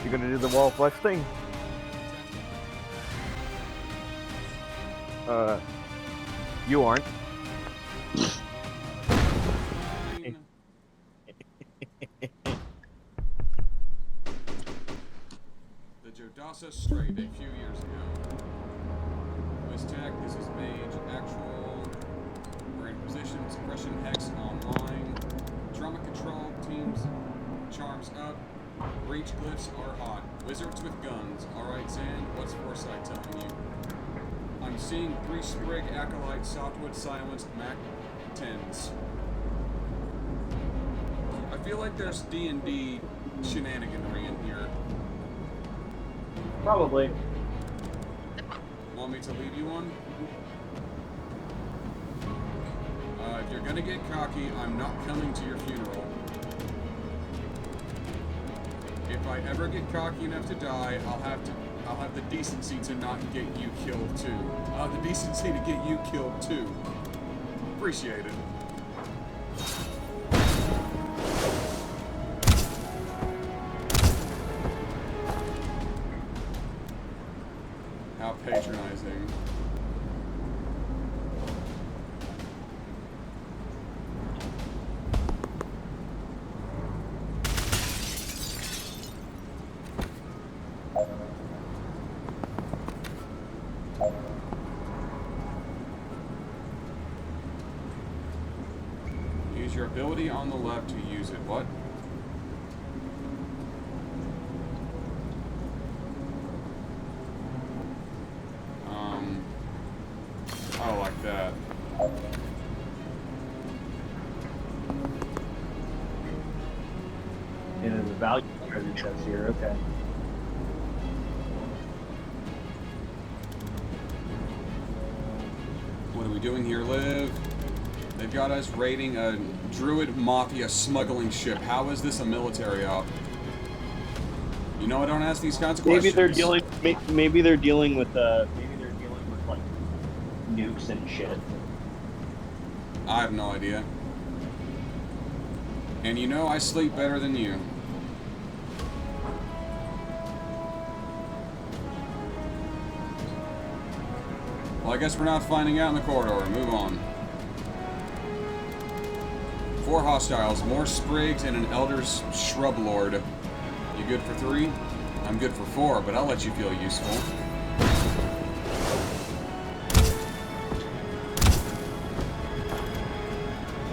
You gonna do the wall flex thing? You aren't. The Jodasa Strait a few years ago. Tech, this is Mage, Actual. We're in position, Suppression Hex online. Trauma Control, teams, Charms up. Breach Glyphs are hot. Wizards with guns. Alright, Zan, what's Foresight telling you? I'm seeing 3 Sprig, Acolyte, Softwood, Silenced, Mac 10s. I feel like there's D&D shenaniganry in here. Probably. Want me to leave you one? If you're gonna get cocky, I'm not coming to your funeral. If I ever get cocky enough to die, I'll have the decency to not get you killed too. I'll have the decency to get you killed too. Appreciate it. How patronizing. Use your ability on the left to use it. What? Oh, like that. And there's a value treasure chest here, okay. What are we doing here, Liv? They've got us raiding a Druid Mafia smuggling ship. How is this a military op? You know I don't ask these kinds of questions. Maybe they're dealing with like nukes and shit. I have no idea. And you know I sleep better than you. Well, I guess we're not finding out in the corridor. Move on. 4 hostiles, more Sprigs, and an Elder's Shrub Lord. You good for 3? I'm good for 4, but I'll let you feel useful.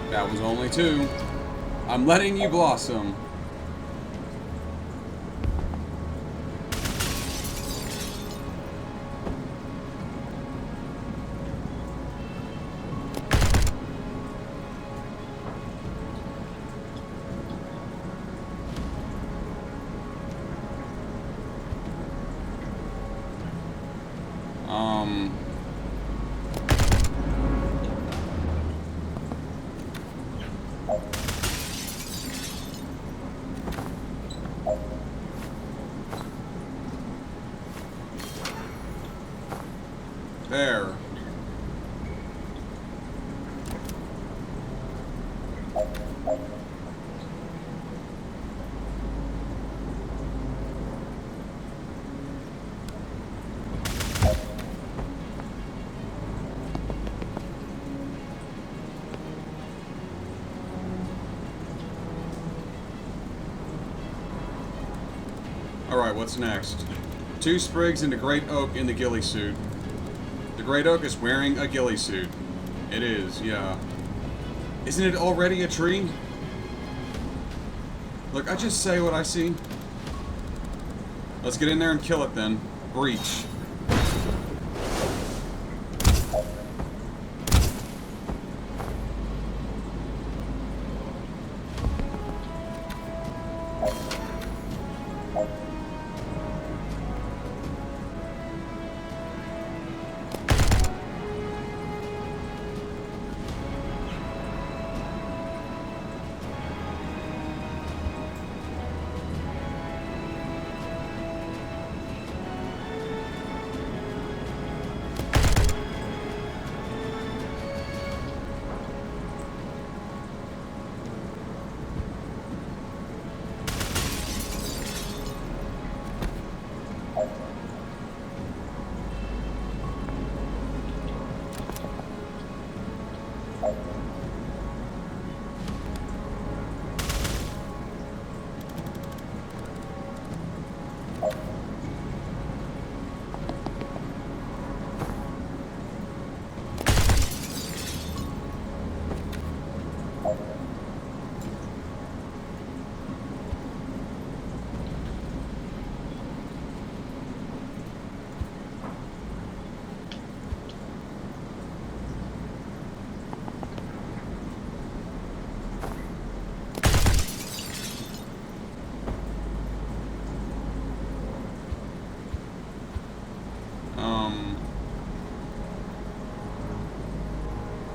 That was only 2. I'm letting you blossom. There. Alright, what's next? 2 Sprigs and a Great Oak in the ghillie suit. The Great Oak is wearing a ghillie suit. It is, yeah. Isn't it already a tree? Look, I just say what I see. Let's get in there and kill it then. Breach.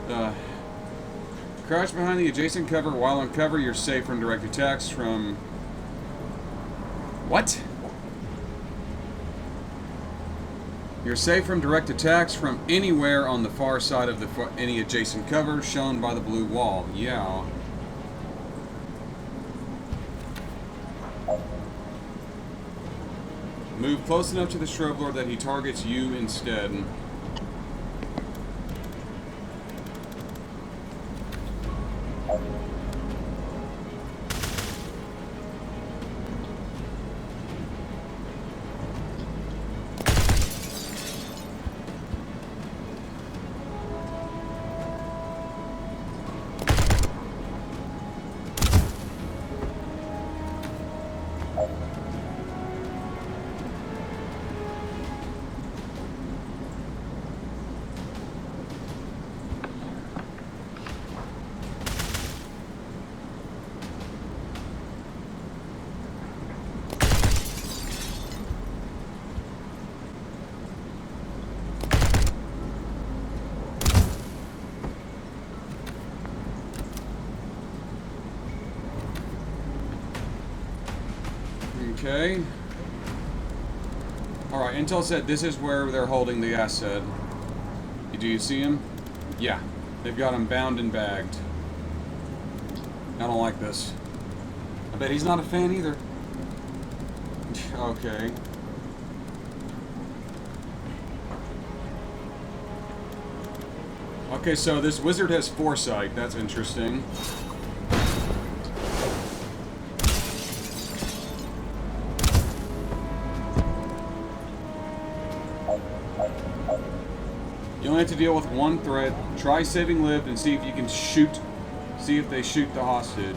Crouch behind the adjacent cover. While on cover, you're safe from direct attacks from... What? You're safe from direct attacks from anywhere on the far side of any adjacent cover shown by the blue wall. Yeah. Move close enough to the Shrub Lord that he targets you instead. Okay. Alright, Intel said this is where they're holding the asset. Do you see him? Yeah. They've got him bound and bagged. I don't like this. I bet he's not a fan either. Okay. Okay, so this wizard has foresight. That's interesting. You only have to deal with one threat. Try saving Liv and see if you can shoot. See if they shoot the hostage.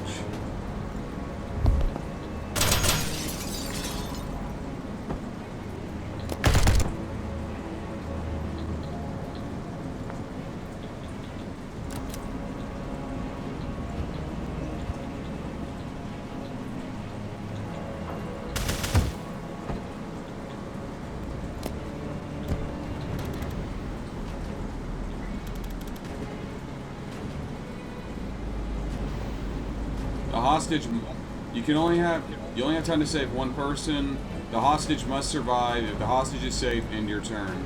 Hostage, you only have time to save one person. The hostage must survive. If the hostage is safe, end your turn.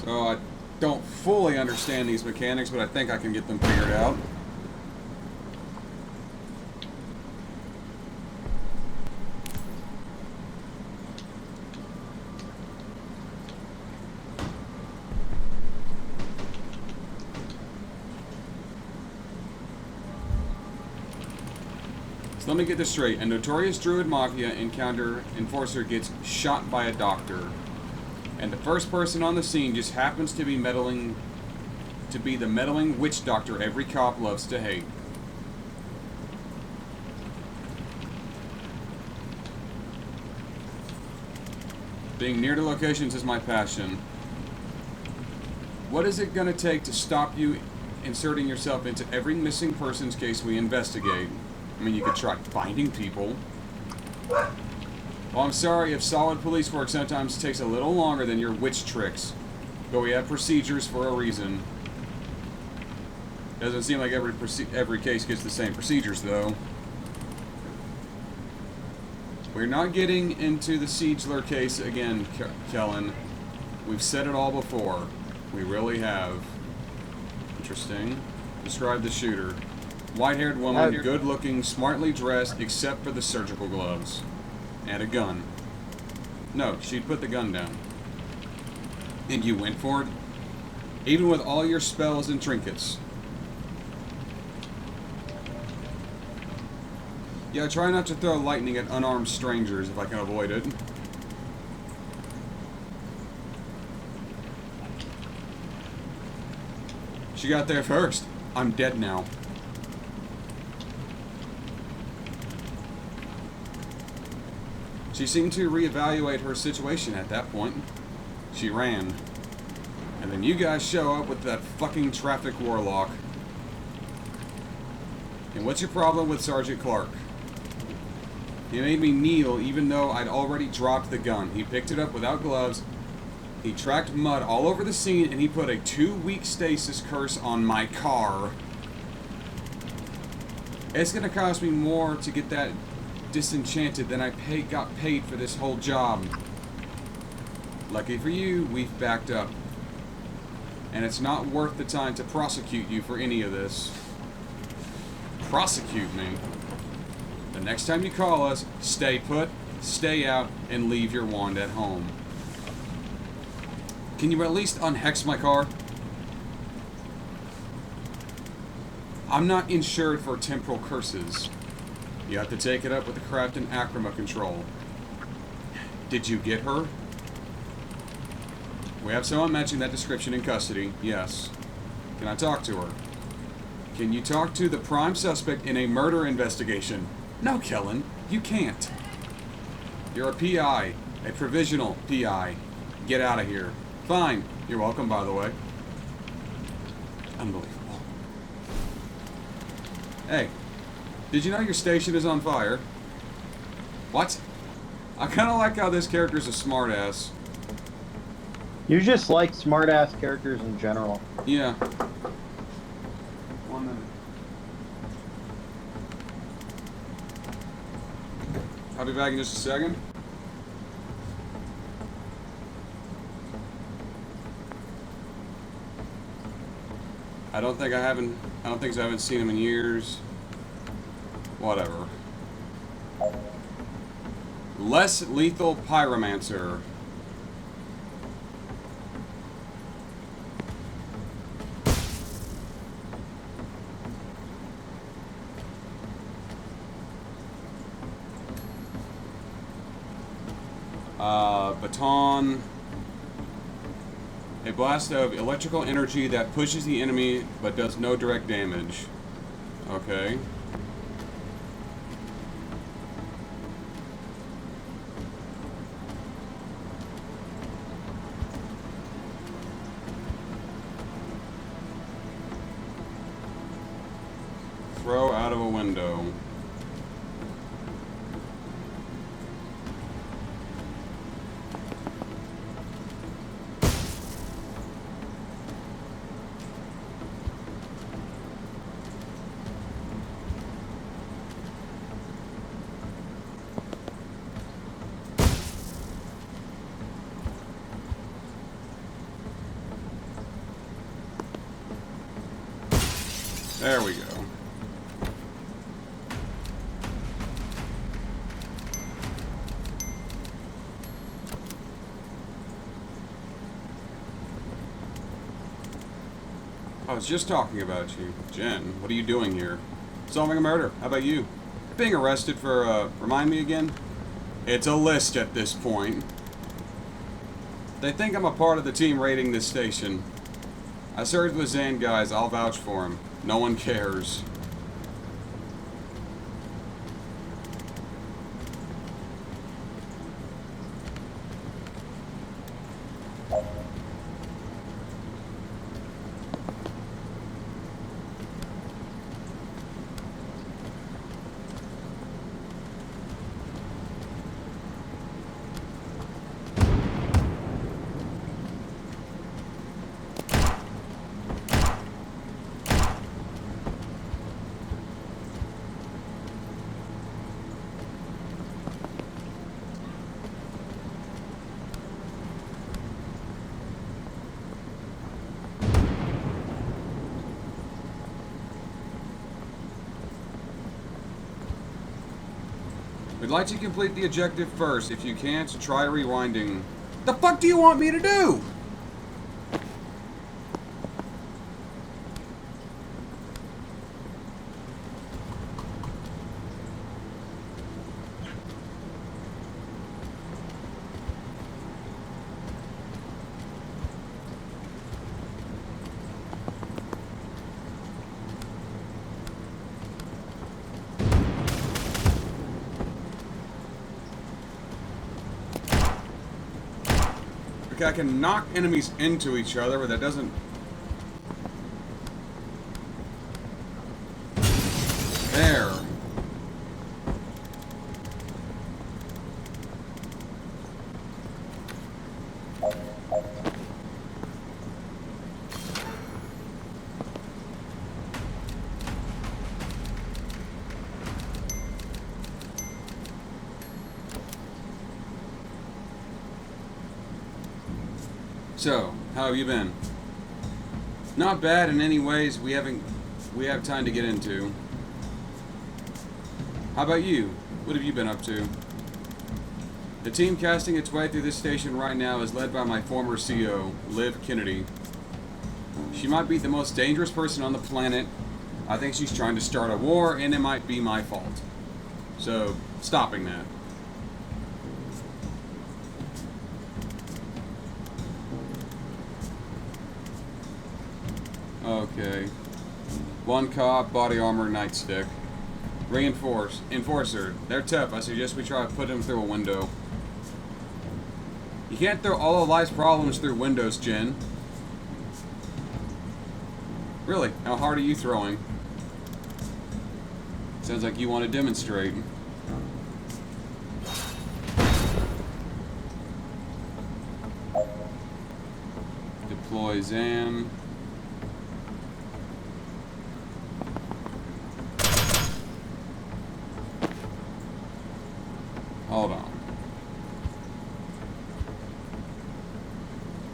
So I don't fully understand these mechanics, but I think I can get them figured out. So let me get this straight. A notorious Druid Mafia enforcer gets shot by a doctor. And the first person on the scene just happens to be the meddling witch doctor every cop loves to hate. Being near to locations is my passion. What is it going to take to stop you inserting yourself into every missing person's case we investigate? I mean, you could try finding people. Well, I'm sorry if solid police work sometimes takes a little longer than your witch tricks. But we have procedures for a reason. Doesn't seem like every case gets the same procedures, though. We're not getting into the Siegler case again, Kellen. We've said it all before. We really have. Interesting. Describe the shooter. White-haired woman, good-looking, smartly dressed, except for the surgical gloves. And a gun. No, she'd put the gun down. And you went for it? Even with all your spells and trinkets. Yeah, try not to throw lightning at unarmed strangers if I can avoid it. She got there first. I'm dead now. She seemed to reevaluate her situation at that point. She ran. And then you guys show up with that fucking traffic warlock. And what's your problem with Sergeant Clark? He made me kneel even though I'd already dropped the gun. He picked it up without gloves. He tracked mud all over the scene and he put a 2-week stasis curse on my car. It's gonna cost me more to get that disenchanted than I got paid for this whole job. Lucky for you, we've backed up. And it's not worth the time to prosecute you for any of this. Prosecute me? The next time you call us, stay put, stay out, and leave your wand at home. Can you at least unhex my car? I'm not insured for temporal curses. You have to take it up with the Craft and Akrama Control. Did you get her? We have someone matching that description in custody, yes. Can I talk to her? Can you talk to the prime suspect in a murder investigation? No, Kellen, you can't. You're a PI, a provisional PI. Get out of here. Fine. You're welcome, by the way. Unbelievable. Hey, did you know your station is on fire? What? I kind of like how this character's a smartass. You just like smartass characters in general. Yeah. 1 minute. I'll be back in just a second. I don't think I haven't seen him in years. Whatever. Less lethal pyromancer. Baton. A blast of electrical energy that pushes the enemy but does no direct damage. Okay. Throw out of a window. There we go. I was just talking about you. Jen, what are you doing here? Solving a murder. How about you? Being arrested for, remind me again? It's a list at this point. They think I'm a part of the team raiding this station. I served with Zane guys, I'll vouch for him. No one cares. We'd like to complete the objective first. If you can't, try rewinding. The fuck do you want me to do? Okay, I can knock enemies into each other, but that doesn't... There. So, how have you been? Not bad in any ways we have time to get into. How about you? What have you been up to? The team casting its way through this station right now is led by my former CO, Liv Kennedy. She might be the most dangerous person on the planet. I think she's trying to start a war, and it might be my fault. So, stopping that. Okay. One cop, body armor, nightstick. Enforcer. They're tough. I suggest we try to put them through a window. You can't throw all of life's problems through windows, Jen. Really? How hard are you throwing? Sounds like you want to demonstrate. Deploy Zam. Hold on.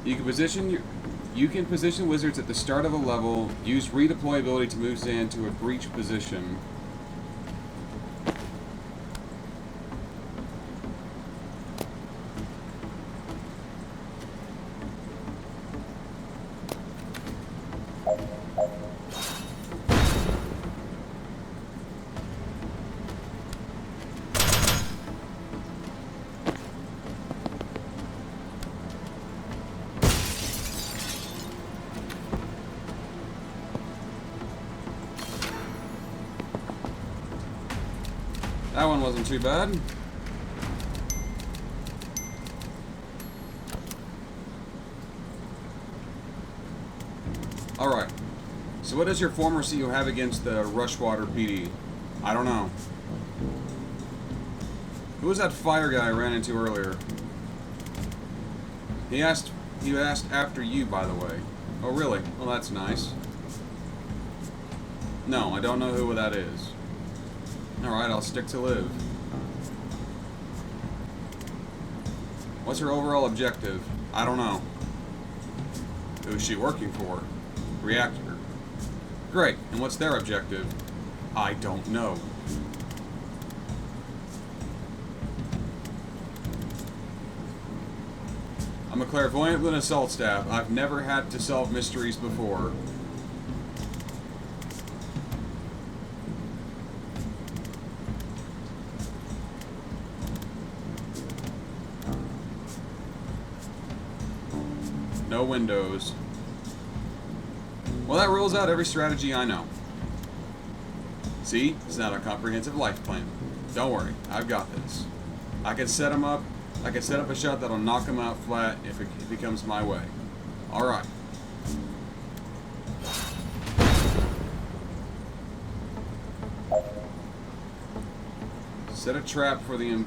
You can position wizards at the start of a level. Use redeployability to move Zan to a breach position. That one wasn't too bad. Alright. So what does your former CEO have against the Rushwater PD? I don't know. Who was that fire guy I ran into earlier? He asked after you, by the way. Oh, really? Well, that's nice. No, I don't know who that is. Alright, I'll stick to Liv. What's her overall objective? I don't know. Who is she working for? Reactor. Great, and what's their objective? I don't know. I'm a clairvoyant with an assault staff. I've never had to solve mysteries before. No windows. Well, that rules out every strategy I know. See? It's not a comprehensive life plan. Don't worry, I've got this. I can set him up. I can set up a shot that'll knock him out flat if it comes my way. Alright. Set a trap for the...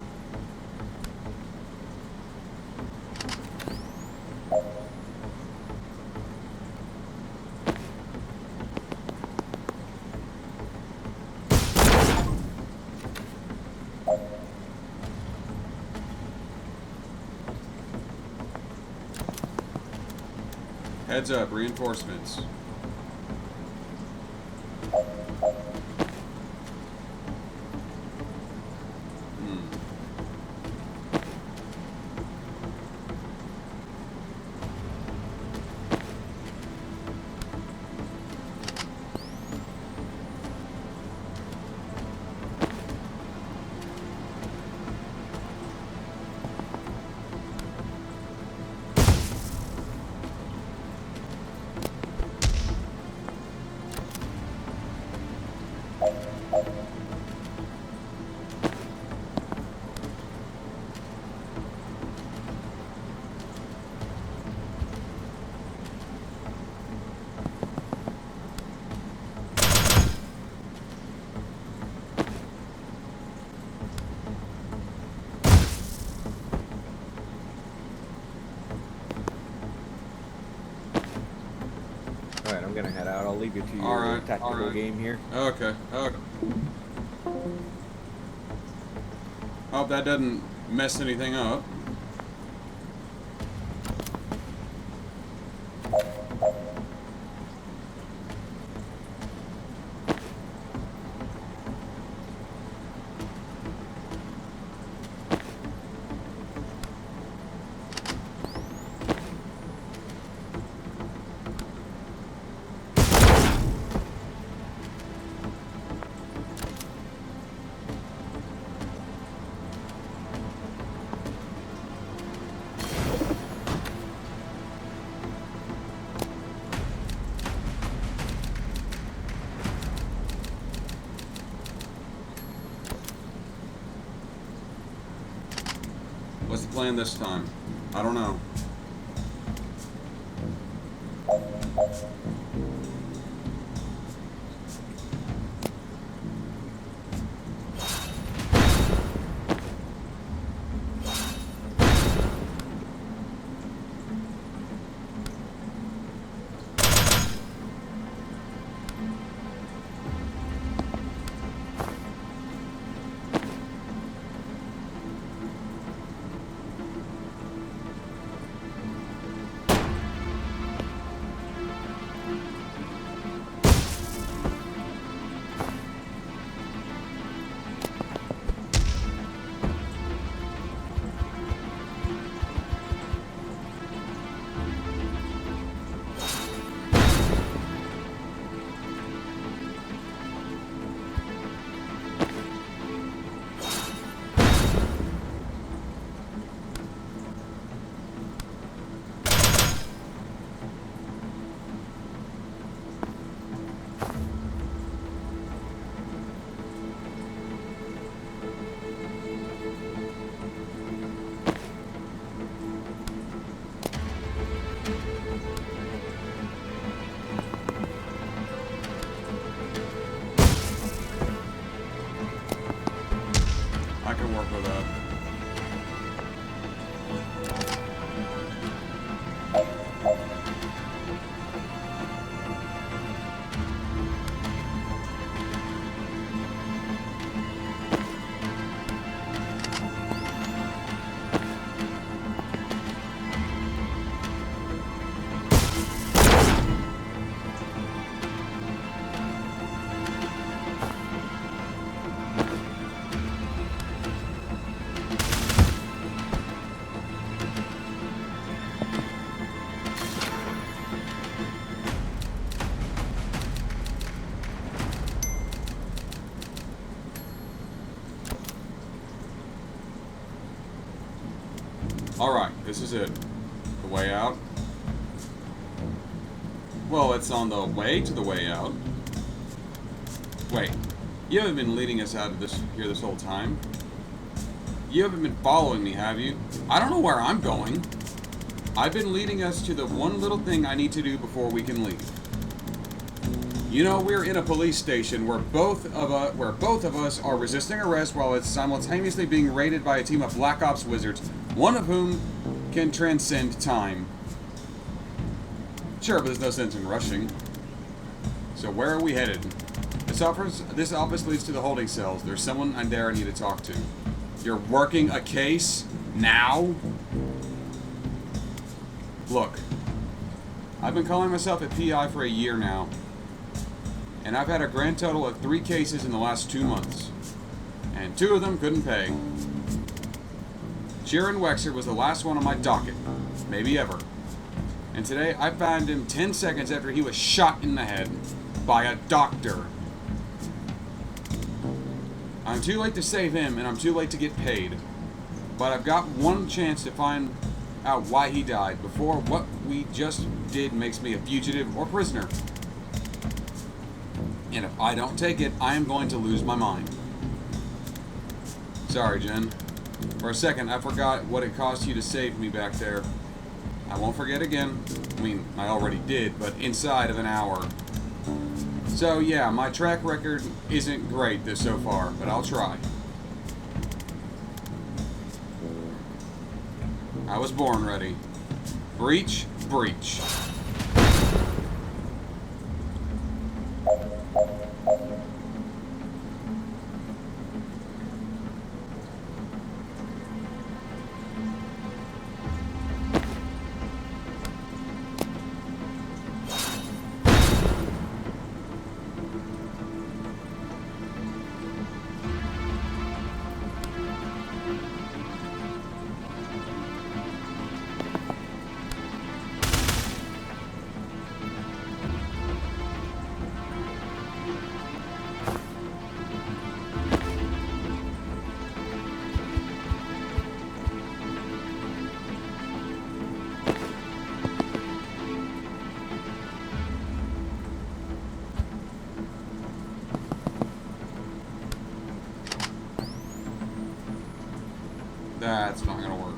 Heads up, reinforcements. I'm gonna head out. I'll leave you to your Alright, tactical alright. game here. Okay, okay. Hope that doesn't mess anything up. What's the plan this time? I don't know. I can work with that. Alright, this is it. The way out. Well, it's on the way to the way out. Wait, you haven't been leading us out of here this whole time? You haven't been following me, have you? I don't know where I'm going. I've been leading us to the one little thing I need to do before we can leave. You know, we're in a police station where both of us are resisting arrest while it's simultaneously being raided by a team of Black Ops wizards, one of whom can transcend time. Sure, but there's no sense in rushing. So where are we headed? This office leads to the holding cells. There's someone in there I need to talk to. You're working a case? Now? Look, I've been calling myself a PI for a year now. And I've had a grand total of 3 cases in the last 2 months. And 2 of them couldn't pay. Sharon Wexer was the last one on my docket. Maybe ever. And today I found him 10 seconds after he was shot in the head by a doctor. I'm too late to save him, and I'm too late to get paid. But I've got one chance to find out why he died before what we just did makes me a fugitive or prisoner. And if I don't take it, I am going to lose my mind. Sorry, Jen. For a second, I forgot what it cost you to save me back there. I won't forget again. I mean, I already did, but inside of an hour. So yeah, my track record isn't great so far, but I'll try. I was born ready. Breach, breach. That's not gonna work.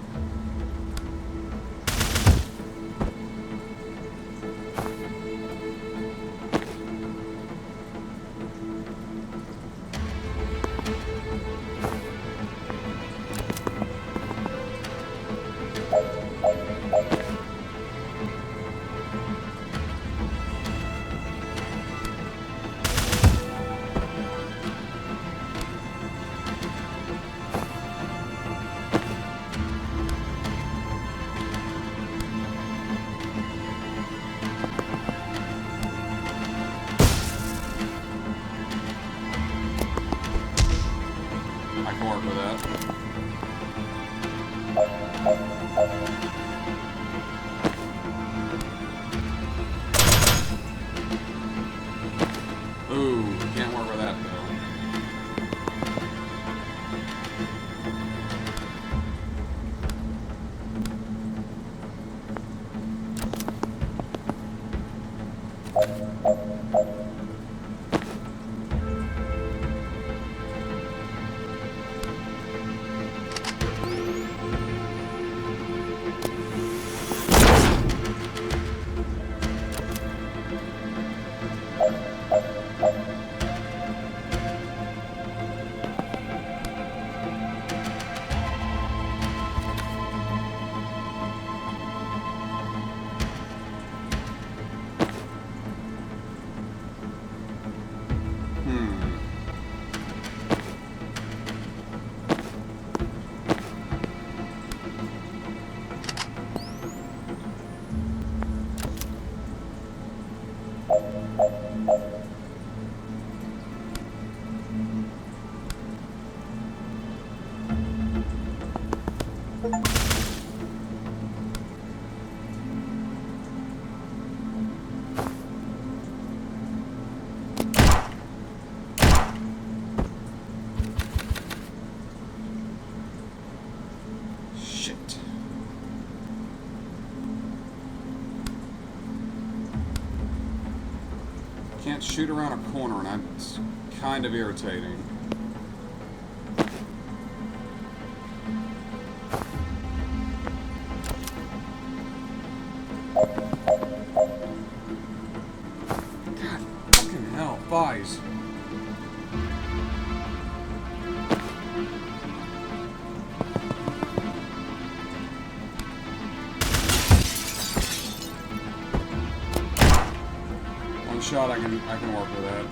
I can work with that. Ooh, can't work with that though. Shit. Can't shoot around a corner, and it's kind of irritating. God fucking hell, buys. One shot, I can work with that.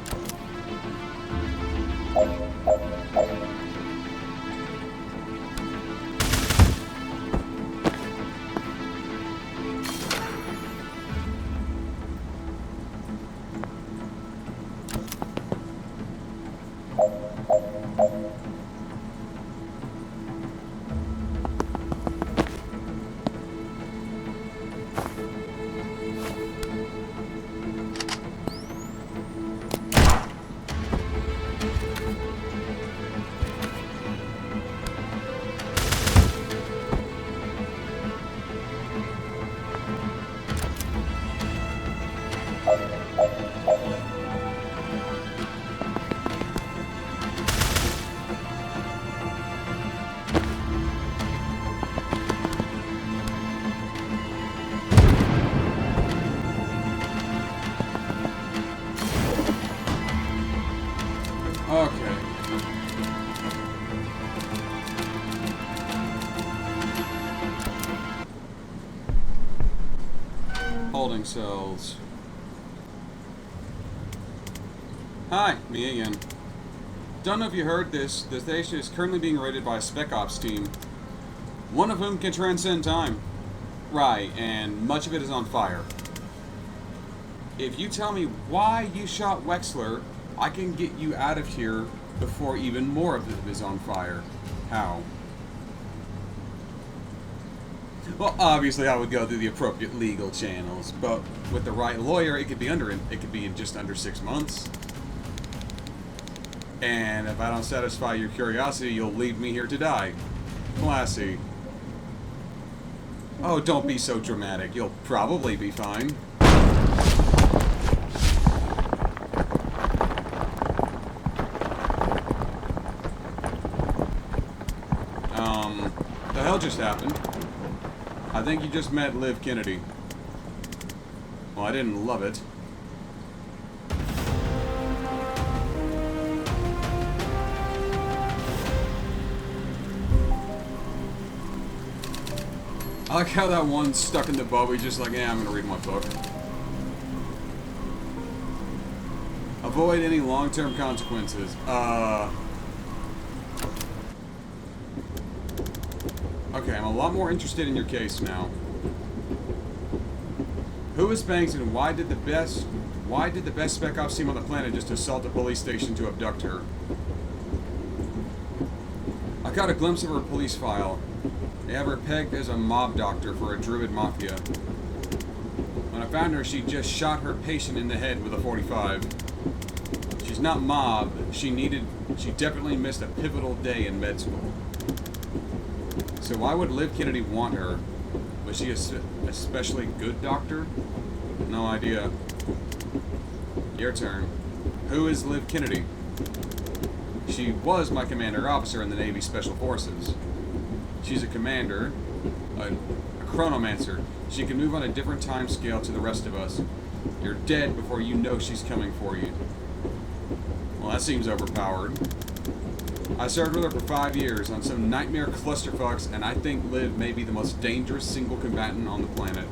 Okay. Holding cells. Hi, me again. Don't know if you heard this. The station is currently being raided by a Spec Ops team. One of whom can transcend time. Right, and much of it is on fire. If you tell me why you shot Wexler, I can get you out of here before even more of it is on fire. How? Well, obviously I would go through the appropriate legal channels, but with the right lawyer, it could be in just under 6 months. And if I don't satisfy your curiosity, you'll leave me here to die. Classy. Oh, don't be so dramatic. You'll probably be fine. The hell just happened? I think you just met Liv Kennedy. Well, I didn't love it. I like how that one's stuck in the bubble. He's just like, yeah, I'm gonna read my book. Avoid any long-term consequences. Okay, I'm a lot more interested in your case now. Who is Banks and why did the best spec ops team on the planet just assault a police station to abduct her? I caught a glimpse of her police file. They have her pegged as a mob doctor for a druid mafia. When I found her, she just shot her patient in the head with a .45. She's not mob. She definitely missed a pivotal day in med school. So why would Liv Kennedy want her? Was she a especially good doctor? No idea. Your turn. Who is Liv Kennedy? She was my commander officer in the Navy Special Forces. She's a commander, a chronomancer. She can move on a different time scale to the rest of us. You're dead before you know she's coming for you. Well, that seems overpowered. I served with her for 5 years on some nightmare clusterfucks, and I think Liv may be the most dangerous single combatant on the planet.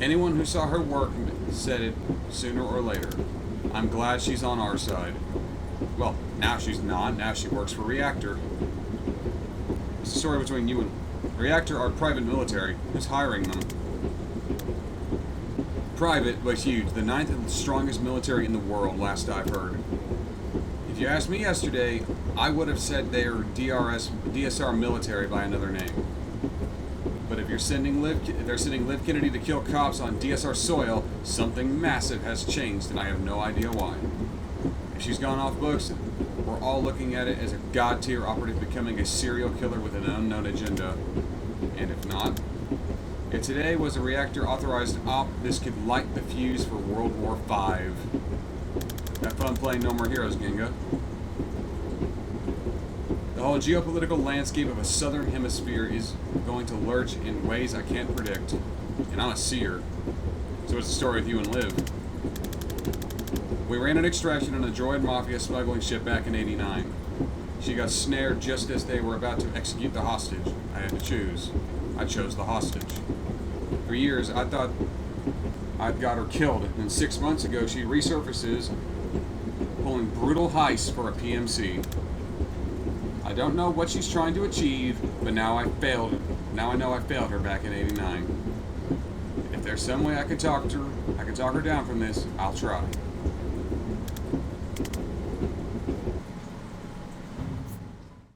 Anyone who saw her work said it sooner or later. I'm glad she's on our side. Well, now she's not. Now she works for Reactor. It's a story between you and Reactor are private military. Who's hiring them? Private, but huge. The 9th and strongest military in the world, last I've heard. If you asked me yesterday, I would have said they are DSR military by another name. But if they're sending Liv Kennedy to kill cops on DSR soil, something massive has changed, and I have no idea why. If she's gone off books, we're all looking at it as a god-tier operative becoming a serial killer with an unknown agenda. And if not, if today was a Reactor-authorized op, this could light the fuse for World War V. Have fun playing No More Heroes, Ginga. The whole geopolitical landscape of a southern hemisphere is going to lurch in ways I can't predict. And I'm a seer. So it's the story of you and Liv. We ran an extraction on a droid mafia smuggling ship back in '89. She got snared just as they were about to execute the hostage. I had to choose. I chose the hostage. For years, I thought I'd got her killed, and 6 months ago she resurfaces, pulling brutal heists for a PMC. I don't know what she's trying to achieve, but now I know I failed her back in '89. If there's some way I can talk her down from this, I'll try.